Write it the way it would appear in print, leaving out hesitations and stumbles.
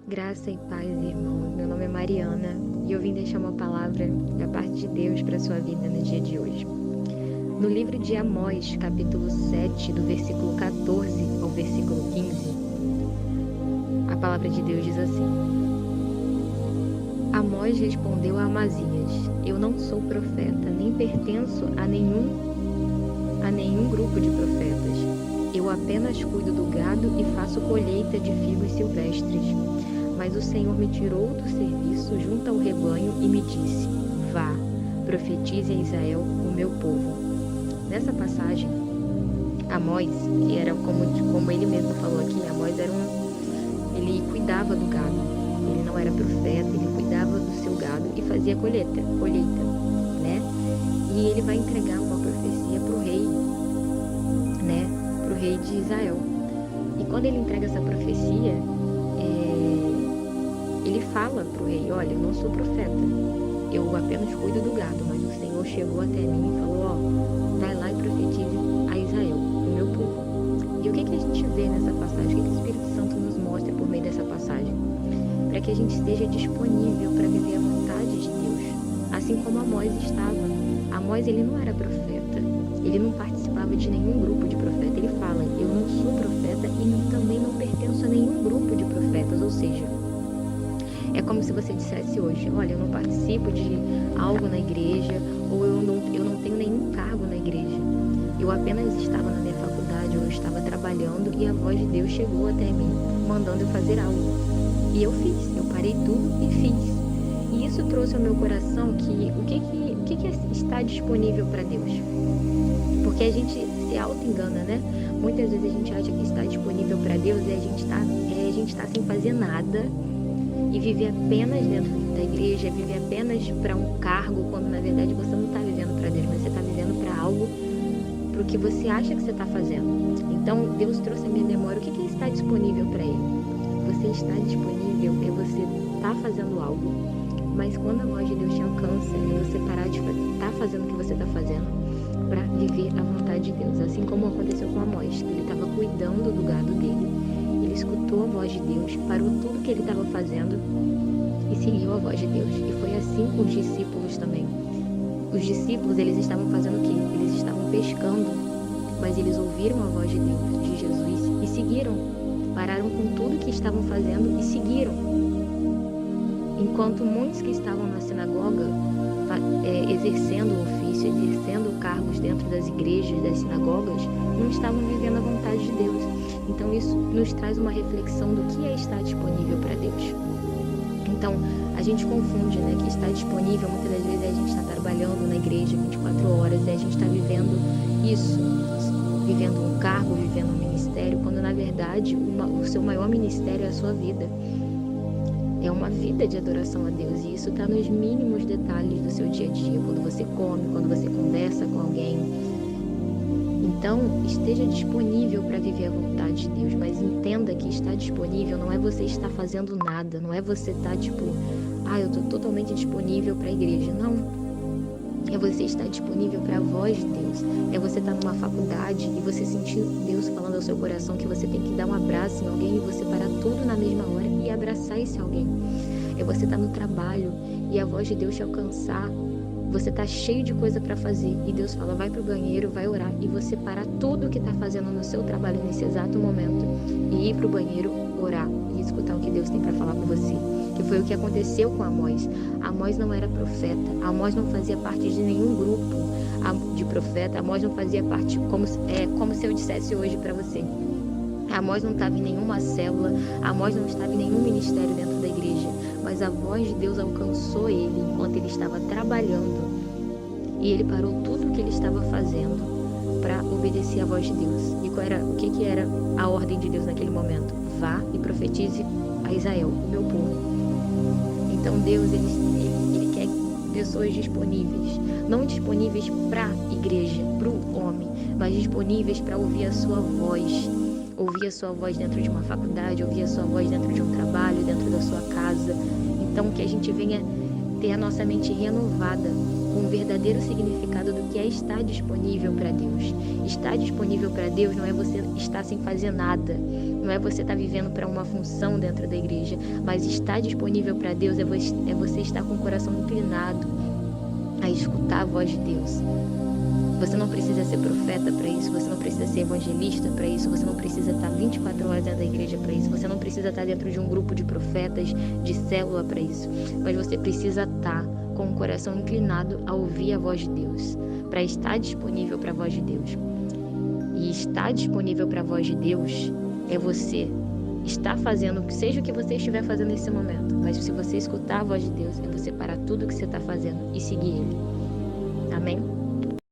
Graça e paz, irmãos. Meu nome é Mariana e eu vim deixar uma palavra da parte de Deus para a sua vida no dia de hoje. No livro de Amós, capítulo 7, do versículo 14 ao versículo 15, a palavra de Deus diz assim: Amós respondeu a Amazias: Eu não sou profeta, nem pertenço a nenhum grupo de profetas. Eu apenas cuido do gado e faço colheita de figos silvestres. Mas o Senhor me tirou do serviço junto ao rebanho e me disse: Vá, profetize a Israel, o meu povo. Nessa passagem, Amós, que era como ele mesmo falou aqui, Amós ele cuidava do gado. Ele não era profeta, ele cuidava do seu gado e fazia colheita, né? E ele vai entregar uma profecia para o rei, né? Para o rei de Israel. E quando ele entrega essa profecia, ele fala para o rei: olha, eu não sou profeta, eu apenas cuido do gado, mas o Senhor chegou até mim e falou: vai lá e profetize a Israel, o meu povo. E o que a gente vê nessa passagem? O que o Espírito Santo nos mostra por meio dessa passagem? Para que a gente esteja disponível para viver a vontade de Deus, assim como Amós estava. Amós, ele não era profeta, ele não participava de nenhum grupo de profeta. Ele fala: eu não sou profeta e também não pertenço a nenhum grupo de profetas. Ou seja, é como se você dissesse hoje: olha, eu não participo de algo na igreja, ou eu não tenho nenhum cargo na igreja. Eu apenas estava na minha faculdade, ou eu estava trabalhando e a voz de Deus chegou até mim, mandando eu fazer algo. E eu fiz, eu parei tudo e fiz. E isso trouxe ao meu coração que o que é estar disponível para Deus? Porque a gente se auto-engana, né? Muitas vezes a gente acha que está disponível para Deus e a gente tá sem fazer nada e viver apenas dentro da igreja, viver apenas para um cargo, quando na verdade você não está vivendo para Deus, mas você está vivendo para algo, para o que você acha que você está fazendo. Então Deus trouxe à minha memória o que é estar disponível para Ele. Você está disponível é você estar fazendo algo, mas quando a voz de Deus te alcança, é você parar de estar fazendo o que você está fazendo para viver a vontade de Deus. Assim como aconteceu com Amós, ele estava cuidando do gado dele. Ele escutou a voz de Deus, parou tudo que ele estava fazendo e seguiu a voz de Deus. E foi assim com os discípulos também. Os discípulos, eles estavam fazendo o quê? Eles estavam pescando, mas eles ouviram a voz de Deus, de Jesus, e seguiram. Pararam com tudo que estavam fazendo e seguiram. Enquanto muitos que estavam na sinagoga, exercendo o ofício, exercendo cargos dentro das igrejas, das sinagogas, não estavam vivendo a vontade de Deus. Então isso nos traz uma reflexão do que é estar disponível para Deus. Então a gente confunde, né, que estar disponível muitas das vezes a gente está trabalhando na igreja 24 horas e a gente está vivendo isso, vivendo um cargo, vivendo um ministério, quando na verdade o seu maior ministério é a sua vida. É uma vida de adoração a Deus, e isso está nos mínimos detalhes do seu dia a dia, quando você come, quando você conversa com alguém. Então, esteja disponível para viver a vontade de Deus, mas entenda que estar disponível não é você estar fazendo nada, não é você estar eu estou totalmente disponível para a igreja. Não. É você estar disponível para a voz de Deus. É você estar numa faculdade e você sentir Deus falando ao seu coração que você tem que dar um abraço em alguém e você parar tudo na mesma hora e abraçar esse alguém. É você estar no trabalho e a voz de Deus te alcançar. Você está cheio de coisa para fazer e Deus fala: vai para o banheiro, vai orar. E você parar tudo o que está fazendo no seu trabalho nesse exato momento e ir para o banheiro, orar e escutar o que Deus tem para falar com você. Que foi o que aconteceu com Amós. Amós não era profeta, Amós não fazia parte de nenhum grupo de profeta, Amós não fazia parte, como se eu dissesse hoje para você. Amós não estava em nenhuma célula, Amós não estava em nenhum ministério dentro da igreja, mas a voz de Deus alcançou ele enquanto ele estava trabalhando e ele parou tudo o que ele estava fazendo para obedecer à voz de Deus. E o que era a ordem de Deus naquele momento? Vá e profetize a Israel, o meu povo. Então Deus, ele quer pessoas disponíveis, não disponíveis para a igreja, para o homem, mas disponíveis para ouvir a sua voz. Ouvir a sua voz dentro de uma faculdade, ouvir a sua voz dentro de um trabalho, dentro da sua casa. Então que a gente venha ter a nossa mente renovada com o verdadeiro significado do que é estar disponível para Deus. Estar disponível para Deus não é você estar sem fazer nada, Não é você estar vivendo para uma função dentro da igreja, mas estar disponível para Deus é você estar com o coração inclinado a escutar a voz de Deus. Você não precisa ser profeta para isso, você não precisa ser evangelista para isso, você não precisa estar 24 horas dentro da igreja para isso, você não precisa estar dentro de um grupo de profetas, de célula para isso, mas você precisa estar com o coração inclinado a ouvir a voz de Deus, para estar disponível para a voz de Deus. E estar disponível para a voz de Deus é você estar fazendo, seja o que você estiver fazendo nesse momento, mas se você escutar a voz de Deus, é você parar tudo o que você está fazendo e seguir Ele. Amém?